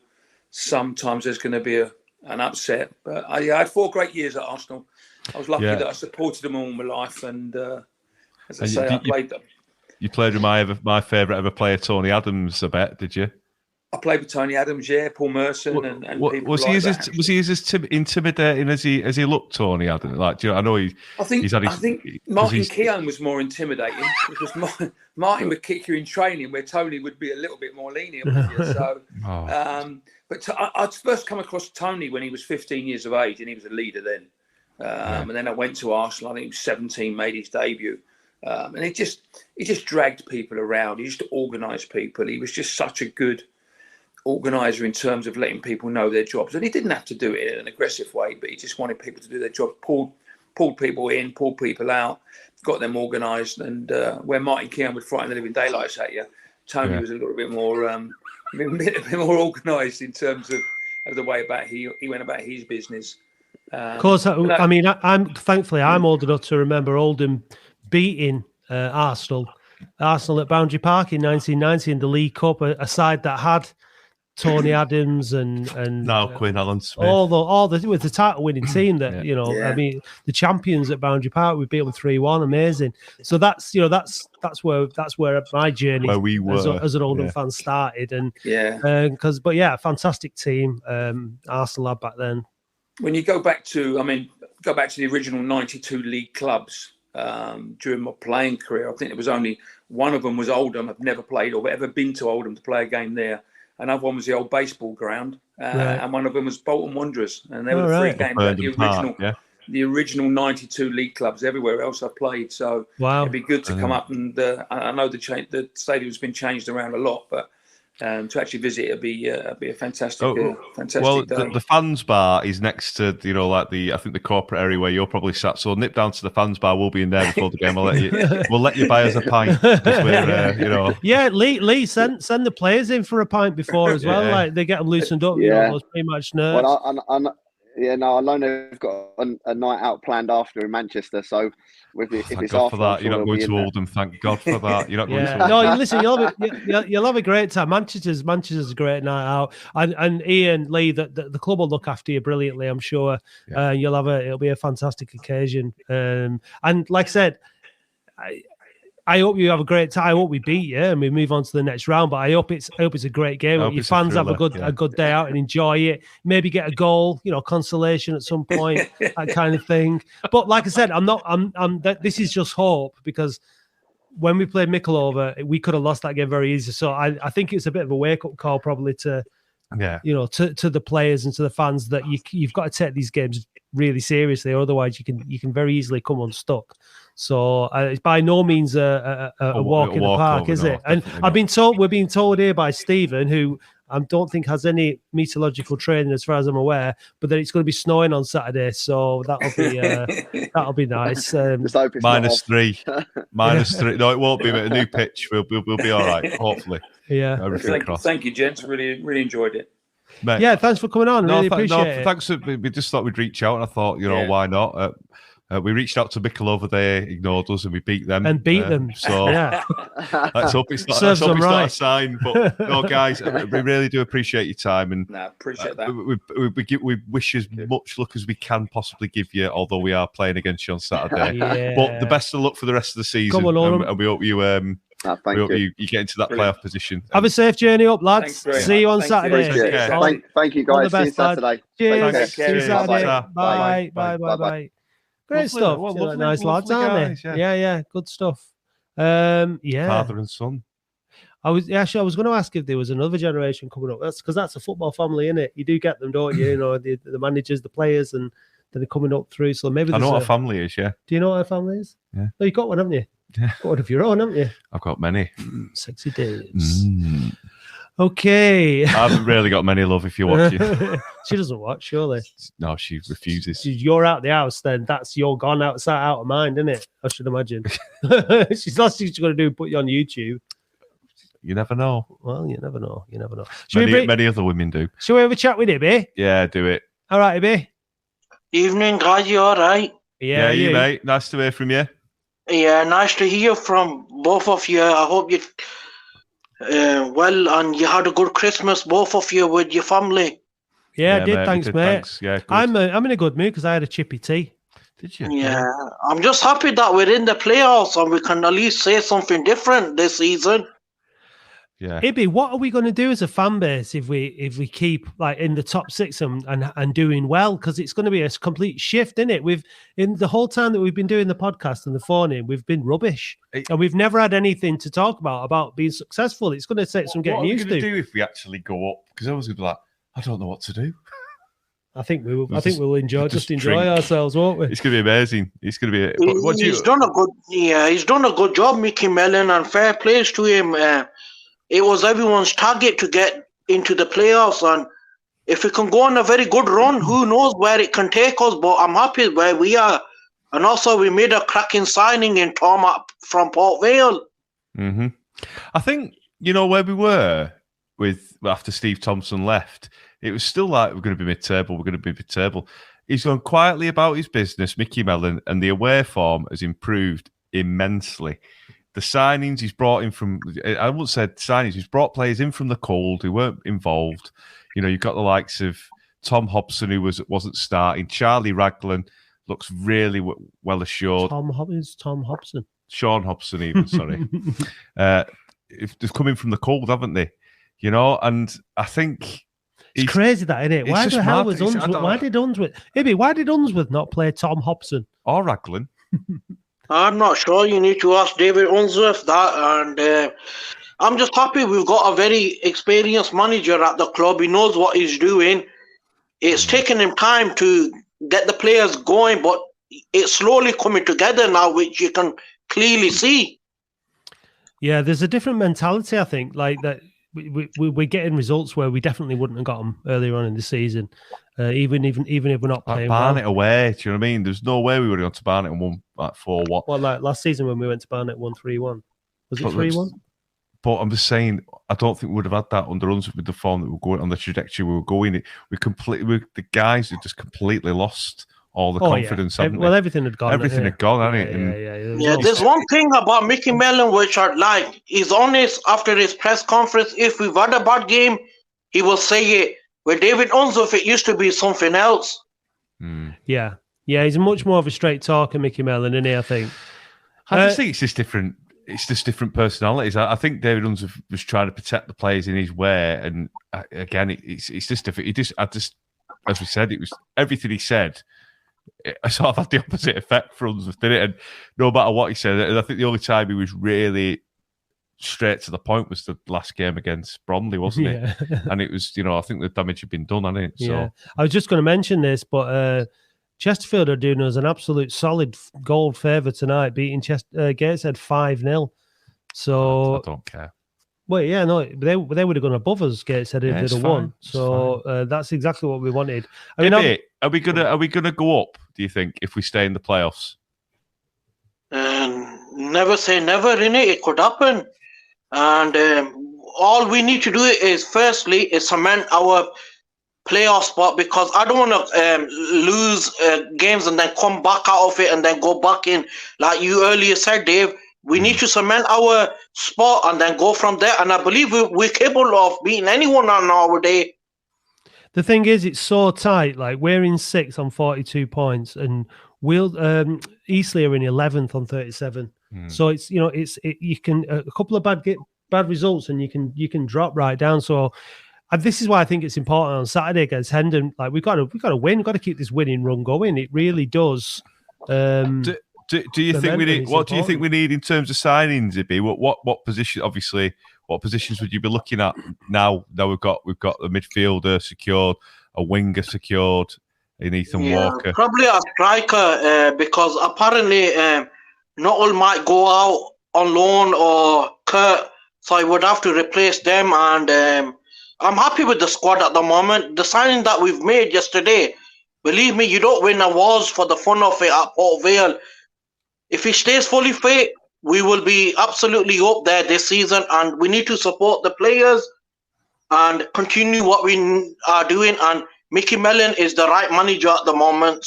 sometimes there's going to be an upset. But I had 4 great years at Arsenal. I was lucky that I supported them all my life. And as I say, I played them. You played with my favourite ever player, Tony Adams, I bet, did you? I played with Tony Adams, Paul Merson, and people was like that. Was he as intimidating as he looked, Tony Adams? I know I think Martin Keown was more intimidating, because Martin would kick you in training, where Tony would be a little bit more lenient with you. So, but I'd first come across Tony when he was 15 years of age, and he was a leader then. And then I went to Arsenal. I think he was 17, made his debut. And he just dragged people around. He used to organise people. He was just such a good organiser in terms of letting people know their jobs. And he didn't have to do it in an aggressive way, but he just wanted people to do their job, pulled people in, pulled people out, got them organised. And where Martin Keown would frighten the living daylights at you, Tony was a little bit more organised in terms of the way he went about his business. Of course, I'm thankfully old enough to remember Oldham beating Arsenal at Boundary Park in 1990 in the League Cup, a side that had Tony Adams and now Quinn Allen Smith. all the with the title winning team that I mean, the champions at Boundary Park, we beat them 3-1, amazing. So that's that's where my journey where we were as an Oldham fan started, and fantastic team. Arsenal had back then. When you go back to the original 92 league clubs during my playing career, I think it was only one of them was Oldham. I've never played or ever been to Oldham to play a game there. Another one was the old baseball ground, and one of them was Bolton Wanderers, and there were the three games at the original 92 league clubs. Everywhere else I played, so it'd be good to come up and I know the stadium's been changed around a lot, but to actually visit it'd be a fantastic day. The fans bar is next to I think the corporate area where you're probably sat. So nip down to the fans bar. We'll be in there before the game. We'll let you buy us a pint. Yeah, Lee send the players in for a pint before as well. Like they get them loosened up. Those pre-match nerves. Well, I know they've got a night out planned after in Manchester. So if it's God after for that, you're not going to Oldham. Thank God for that. You're not going to Oldham. No, listen, you'll have a great time. Manchester's a great night out, and Ian Lee, the club will look after you brilliantly, I'm sure. Yeah. It'll be a fantastic occasion. And like I said, I hope you have a great time. I hope we beat you and we move on to the next round. But I hope it's a great game. I hope your fans have a good day out and enjoy it. Maybe get a goal, consolation at some point, that kind of thing. But like I said, this is just hope, because when we played Mickleover, we could have lost that game very easily. So I think it's a bit of a wake up call probably to the players and to the fans that you've got to take these games really seriously, or otherwise you can very easily come unstuck. So it's by no means a walk in the park, is it? And we're being told here by Stephen, who I don't think has any meteorological training as far as I'm aware, but that it's going to be snowing on Saturday, so that'll be nice. -3, -3. No, it won't be. But a new pitch, we'll be all right. Hopefully, Thank you, gents. Really enjoyed it. Mate. Yeah, thanks for coming on. Really appreciate it. Thanks. We just thought we'd reach out, and I thought, why not? We reached out to Mickle they ignored us, and we beat them. So let's hope it's not a sign. But no, guys, we really do appreciate your time, and appreciate that. We wish as much luck as we can possibly give you, although we are playing against you on Saturday. But the best of luck for the rest of the season. Come on, and we hope you. We hope you get into that playoff position. Have a safe journey up, lads. See you on Saturday. Thank you, guys. See you Saturday. Cheers. See you Saturday. Bye. Great stuff. Nice lads, aren't they? Yeah. Good stuff. Father and son. I was going to ask if there was another generation coming up. That's because that's a football family, isn't it? You do get them, don't you? The managers, the players, and they're coming up through. So maybe I know what a family is. Yeah. Do you know what a family is? Yeah. No, you've got one, haven't you? Yeah. Got one of your own, haven't you? I've got many. Sexy days. Okay. I haven't really got many, love, if you're watching. She doesn't watch, surely. No, she refuses. You're out the house, then you're gone out of mind, isn't it? I should imagine. She's last thing she's going to do, put you on YouTube. You never know. Well, you never know. Many other women do. Shall we have a chat with Ibby? Yeah, do it. All right, Ibby. Evening, guys. You all right? Yeah, you, mate. Nice to hear from you. Yeah, nice to hear from both of you. I hope you well, and you had a good Christmas, both of you, with your family. Yeah, I did. Mate, thanks, mate. Thanks. Yeah, good. I'm in a good mood because I had a chippy tea. Did you? Yeah, I'm just happy that we're in the playoffs and we can at least say something different this season. Yeah. Ibby, what are we going to do as a fan base if we keep like in the top 6 and doing well? Because it's going to be a complete shift, isn't it? In the whole time that we've been doing the podcast and the phone-in, we've been rubbish, and we've never had anything to talk about being successful. It's going to take some getting used to. What are we going to do if we actually go up? Because I was going to be like, I don't know what to do. I think we'll enjoy ourselves, won't we? It's going to be amazing. It's going to be. He's done a good job, Mickey Mellon, and fair plays to him. It was everyone's target to get into the playoffs, and if we can go on a very good run, who knows where it can take us, but I'm happy where we are. And also we made a cracking signing in Tom from Port Vale. Mm-hmm. I think, where we were after Steve Thompson left, it was still like, we're going to be mid-table. He's gone quietly about his business, Mickey Mellon, and the away form has improved immensely. the signings he's brought in from, I wouldn't say signings, he's brought players in from the cold who weren't involved. You know, you've got the likes of Tom Hobson, who wasn't starting. Charlie Raglan looks really well assured. Tom Hobson. Sean Hobson, even, sorry. If they've come in from the cold, haven't they? You know, and I think it's crazy that, isn't it? Why the hell was Unsworth? Why did Unsworth not play Tom Hobson or Raglan? I'm not sure. You need to ask David Unsworth that, and I'm just happy we've got a very experienced manager at the club. He knows what he's doing. It's taken him time to get the players going, but it's slowly coming together now, which you can clearly see. Yeah, there's a different mentality, I think, like that. We're getting results where we definitely wouldn't have got them earlier on in the season, even if we're not playing Barnet well. away. Do you know what I mean? There's no way we would have gone to Barnet and won like 4-1. Well, like last season when we went to Barnet, won 3-1. Was it 3-1? But I'm just saying, I don't think we would have had that under Unsworth with the form that we were going on, the trajectory we were going. The guys had just completely lost all the confidence. Yeah. Well, everything had gone. Everything had gone, hadn't it? Yeah, there's one thing about Mickey Mellon which I like. He's honest after his press conference. If we've had a bad game, he will say it. With David Unsworth, it used to be something else. Yeah, he's much more of a straight talker, Mickey Mellon, isn't he? I think. I just think it's just different. It's just different personalities. I think David Unsworth was trying to protect the players in his way, and again, it's just different. As we said, it was everything he said. I sort of had the opposite effect for Unsworth, didn't it? And no matter what he said, I think the only time he was really straight to the point was the last game against Bromley, wasn't it? And it was, I think the damage had been done, hadn't it? So. Yeah. I was just going to mention this, but Chesterfield are doing us an absolute solid gold favour tonight, beating Gateshead 5-0. So I don't care. Well, yeah, no, they would have gone above us, Gateshead, if they'd have won. So that's exactly what we wanted. I mean, are we gonna go up? Do you think if we stay in the playoffs? Never say never, innit? It could happen, and all we need to do is firstly cement our playoff spot, because I don't want to lose games and then come back out of it and then go back in, like you earlier said, Dave. We need to cement our spot and then go from there. And I believe we're capable of beating anyone on our day. The thing is, it's so tight. Like, we're in 6th on 42 points, and Eastleigh are in 11th on 37. So it's you can a couple of bad results and you can drop right down. So this is why I think it's important on Saturday against Hendon. Like, we've got to win. We've got to keep this winning run going. It really does. Do you think we need? What do you think we need in terms of signings, Ibby? What position? Obviously, what positions would you be looking at now? Now we've got the midfielder secured, a winger secured in Ethan Walker. Probably a striker, because apparently Nuttall might go out on loan or Kurt, so I would have to replace them. And I'm happy with the squad at the moment. The signing that we've made yesterday, believe me, you don't win awards for the fun of it at Port Vale. If he stays fully fit, we will be absolutely up there this season, and we need to support the players and continue what we are doing. And Mickey Mellon is the right manager at the moment.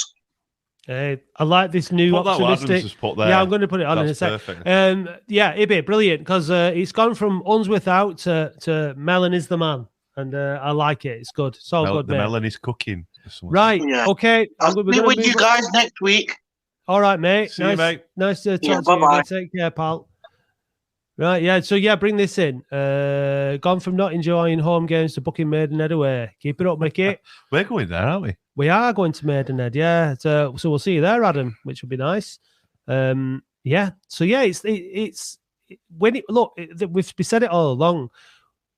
I like this new optimistic. Yeah, I'm going to put it on in a sec. Yeah, Ibby, brilliant, because it's gone from Unsworth out to Mellon is the man, and I like it. It's good. It's all good, mate. Mellon is cooking. Right. Yeah. Okay. I'll be with you guys next week. All right, mate. See you, mate. Nice to talk to you. Take care, pal. Right, yeah. So, bring this in. Gone from not enjoying home games to booking Maidenhead away. Keep it up, Mickey. We're going there, aren't we? We are going to Maidenhead, yeah. So we'll see you there, Adam, which will be nice. Yeah. So, it's winning. Look, we've said it all along.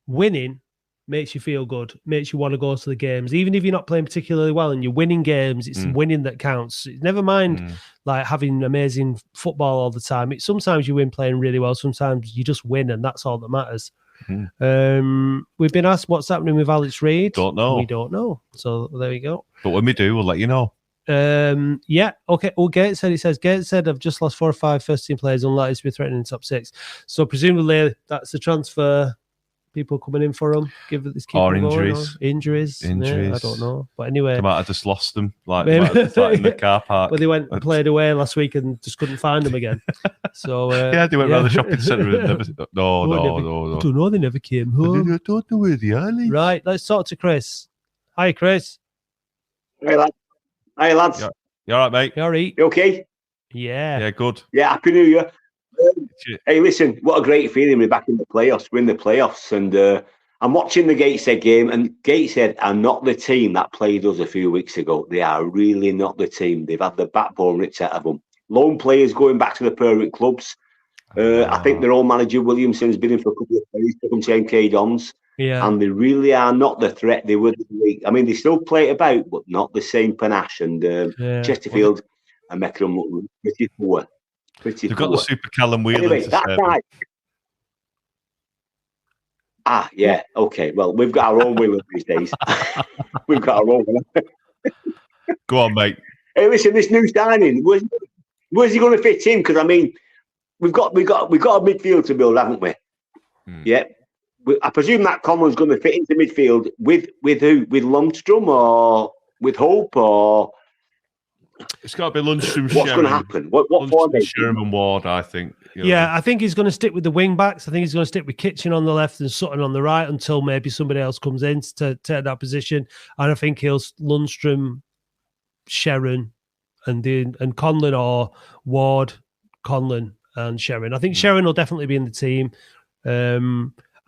Winning makes you feel good, makes you want to go to the games. Even if you're not playing particularly well and you're winning games, it's winning that counts. Never mind like having amazing football all the time. Sometimes you win playing really well, sometimes you just win, and that's all that matters. We've been asked what's happening with Alex Reid. Don't know. We don't know. So there we go. But when we do, we'll let you know. Yeah, okay. Well, Gates said I've just lost 4 or 5 first-team players, unlikely to be threatening the top 6. So presumably that's a transfer. People coming in for them, give this keep or injuries. Injuries. Yeah, I don't know. But anyway, they might have just lost them, like in the car park. Well, they went and played away last week and just couldn't find them again. So they went round the shopping centre and never. No. I don't know. They never came home. I don't know where they are. Right, let's talk to Chris. Hi, Chris. Hey, lads. Hi, lads. Yeah. You all right, mate? You all right? You okay? Yeah. Yeah, good. Yeah, Happy New Year. Hey, listen, what a great feeling we're back in the playoffs. We're in the playoffs, and I'm watching the Gateshead game, and Gateshead are not the team that played us a few weeks ago. They are really not the team. They've had the backbone ripped out of them. Lone players going back to the parent clubs. I think their old manager, Williamson's been in for a couple of players, took them to MK Dons. Yeah. And they really are not the threat they were this week. I mean, they still play it about, but not the same panache. And Chesterfield are making them look pretty poor. They've got the super Callum Whelan. Anyway, that's right. Yeah. Okay. Well, we've got our own Whelan these days. We've got our own. Go on, mate. Hey, listen, this new signing, where's he going to fit in? Because I mean, we've got a midfield to build, haven't we? Yeah. I presume that Conlon's going to fit into midfield with who? With Lundstrom or with Hope or? It's got to be Lundstrom. What's going to happen? What formation? Sherman Ward, I think. Yeah, I think he's going to stick with the wing backs. I think he's going to stick with Kitchen on the left and Sutton on the right until maybe somebody else comes in to take that position. And I think he'll Lundstrom, Sharon, and Conlon, or Ward, Conlon, and Sharon. I think Sharon will definitely be in the team.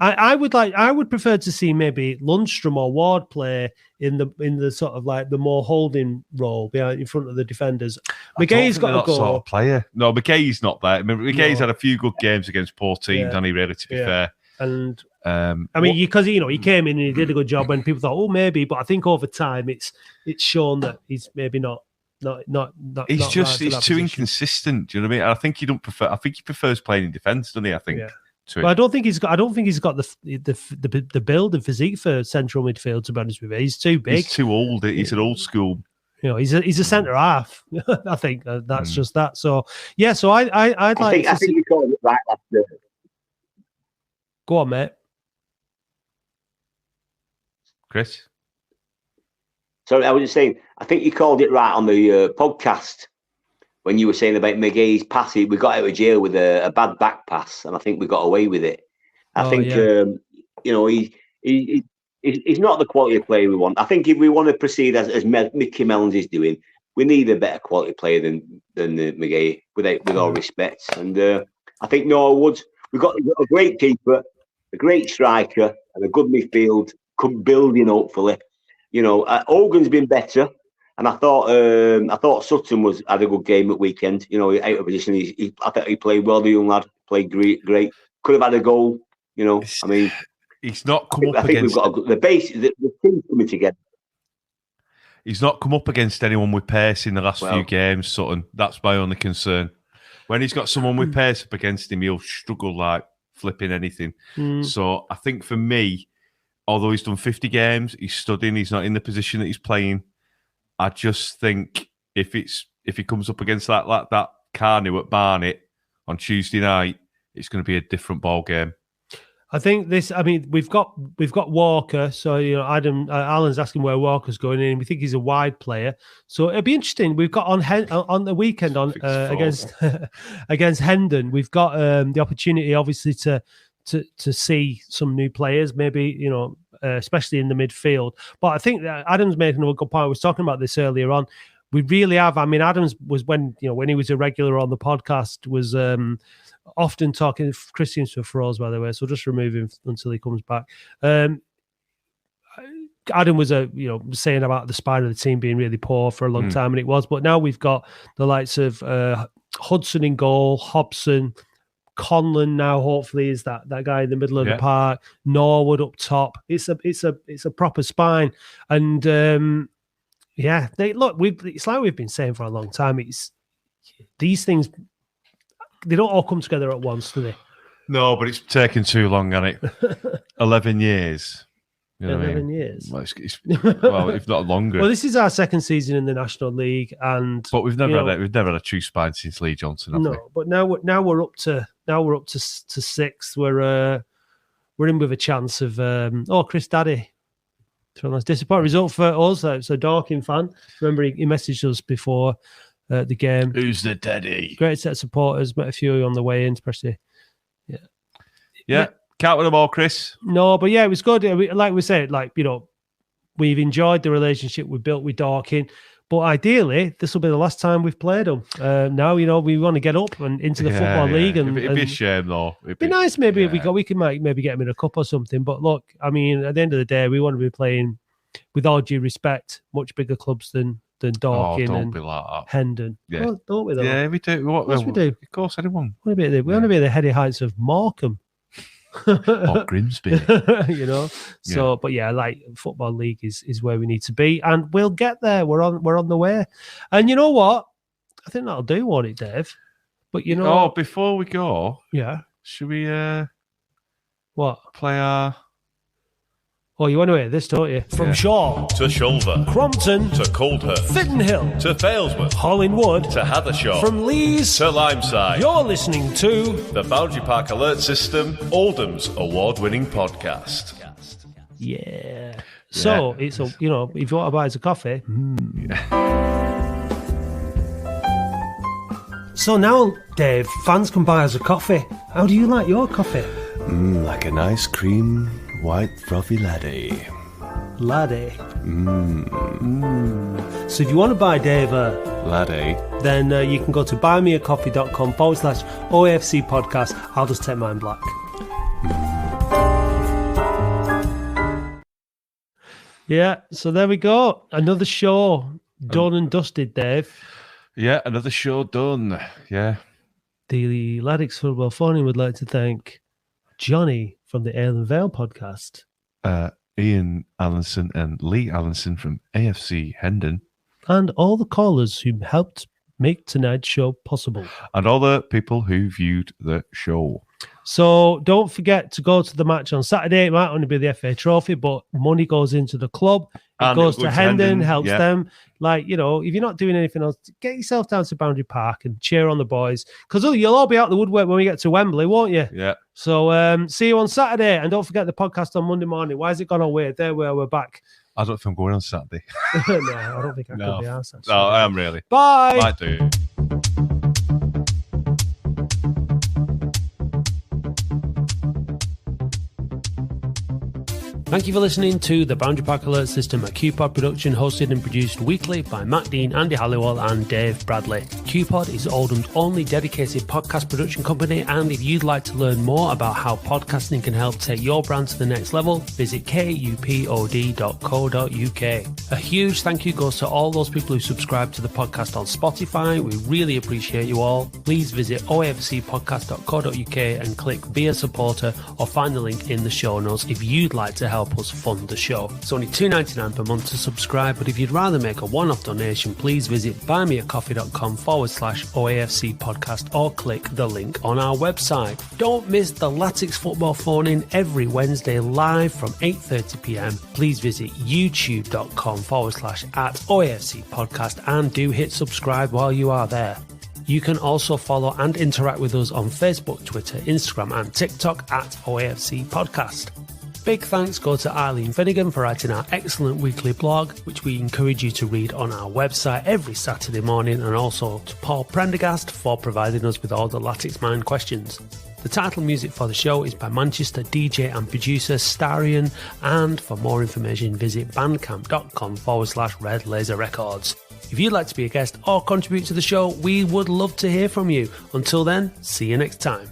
I would prefer to see maybe Lundstrom or Ward play in the sort of like the more holding role behind in front of the defenders. McGay's got to go. Sort of player. No, McGay's not there. I mean, McGay's had a few good games against poor teams, hasn't he? Really, to be fair. And I mean, because he came in and he did a good job when people thought, oh, maybe, but I think over time it's shown that he's maybe not. He's too inconsistent. Do you know what I mean? I think he prefers playing in defence, doesn't he? I think. Yeah. But I don't think he's got the build and physique for central midfield. To be honest with you, he's too big. He's too old. He's an old school. He's a centre half. I think that's just that. So yeah. So I'd like. I think you called it right last year. Go on, mate. Chris. Sorry, I was just saying. I think you called it right on the podcast. When you were saying about McGay's pass, we got out of jail with a bad back pass, and I think we got away with it. I think he's not the quality of player we want. I think if we want to proceed as Mickey Mellons is doing, we need a better quality player than McGay, with all respect. And I think Noah Woods, we've got a great keeper, a great striker, and a good midfield, building hopefully. Hogan's been better. And I thought Sutton had a good game at weekend. Out of position. I thought he played well. The young lad played great. Could have had a goal. I mean, he's not come up against. I think we've got the base. The team's coming together. He's not come up against anyone with pace in the last few games, Sutton. That's my only concern. When he's got someone with pace up against him, he'll struggle like flipping anything. So I think for me, although he's done 50 games, he's studying. He's not in the position that he's playing. I just think if he comes up against that Carnew at Barnet on Tuesday night, it's going to be a different ball game. I think we've got Walker. So Alan's asking where Walker's going in. We think he's a wide player. So it'd be interesting. We've got on the weekend against Hendon. We've got the opportunity, obviously, to see some new players. Maybe especially in the midfield. But I think that Adam's made another good point. I was talking about this earlier on. We really have. I mean, Adams was when he was a regular on the podcast, was often talking. Christian's for froze, by the way, so just remove him until he comes back. Adam was saying about the spine of the team being really poor for a long time, and it was. But now we've got the likes of Hudson in goal, Hobson. Conlon now hopefully is that guy in the middle of the park. Norwood up top. It's a proper spine, and it's like we've been saying for a long time. It's these things, they don't all come together at once, do they? No, but it's taken too long, hasn't it? 11 years. 11 years. Well, if not longer. Well, this is our second season in the National League, but we've never had a true spine since Lee Johnson. Have we? But now we're up to sixth. We're in with a chance of Chris Daddy. So that's disappointing result for us. So Dorking fan. Remember he messaged us before. at the game. Who's the daddy? Great set of supporters. Met a few on the way in, especially. Yeah. Can't win them all, Chris. No, but yeah, it was good. Like we said, we've enjoyed the relationship we built with Dorking. But ideally, this will be the last time we've played them. Now, we want to get up and into the Football League. And it'd be a shame, though. It'd be nice maybe if we can maybe get them in a cup or something. But look, I mean, at the end of the day, we want to be playing, with all due respect, much bigger clubs than Dorking and be like that. Hendon. Yeah. Well, don't we, though? Yeah, we do. Of course we do. Of course, anyone. We want to be at the heady heights of Morecambe. Or Grimsby. So but Football League is where we need to be, and we'll get there. We're on the way. And you know what, I think that'll do, won't it, Dave? But before we go, should we what play our you want to hear this, don't you? From Shaw to Shulver, Crompton to Coldhurst, Fittonhill to Failsworth, Hollingwood to Hathershaw, from Lees to Limeside. You're listening to the Boundary Park Alert System, Oldham's award-winning podcast. Yeah. So it's if you want to buy us a coffee. So now, Dave, fans can buy us a coffee. How do you like your coffee? Like a nice cream, white, frothy latte. Latte. So if you want to buy Dave a latte, then you can go to buymeacoffee.com/OAFC podcast. I'll just take mine black. Yeah, so there we go. Another show done and dusted, Dave. Yeah, another show done. Yeah. The Latics Football Phone would like to thank Johnny from the Ale Vale podcast. Ian Allenson and Lee Allenson from AFC Hendon. And all the callers who helped make tonight's show possible. And all the people who viewed the show. So don't forget to go to the match on Saturday. It might only be the FA Trophy, but money goes into the club. It goes to Hendon, helps them. If you're not doing anything else, get yourself down to Boundary Park and cheer on the boys. Because you'll all be out the woodwork when we get to Wembley, won't you? Yeah. So see you on Saturday. And don't forget the podcast on Monday morning. Why has it gone on weird? There we're back. I don't think I'm going on Saturday. No, I don't think I could be asked. No, I am really. Bye. Bye, dude. Thank you for listening to the Boundary Park Alert System, a QPod production hosted and produced weekly by Matt Dean, Andy Halliwell and Dave Bradley. QPod is Oldham's only dedicated podcast production company, and if you'd like to learn more about how podcasting can help take your brand to the next level, visit kupod.co.uk. A huge thank you goes to all those people who subscribe to the podcast on Spotify. We really appreciate you all. Please visit oafcpodcast.co.uk and click Be a Supporter or find the link in the show notes if you'd like to help us fund the show. It's only $2.99 per month to subscribe, but if you'd rather make a one-off donation, please visit buymeacoffee.com/OAFC podcast or click the link on our website. Don't miss the Latics Football Phone-In every Wednesday live from 8:30pm. Please visit youtube.com/@OAFC podcast and do hit subscribe while you are there. You can also follow and interact with us on Facebook, Twitter, Instagram and TikTok @OAFC podcast. Big thanks go to Eileen Finnegan for writing our excellent weekly blog, which we encourage you to read on our website every Saturday morning, and also to Paul Prendergast for providing us with all the Latics Mind questions. The title music for the show is by Manchester DJ and producer Starion, and for more information visit bandcamp.com/Red Laser Records. If you'd like to be a guest or contribute to the show, we would love to hear from you. Until then, see you next time.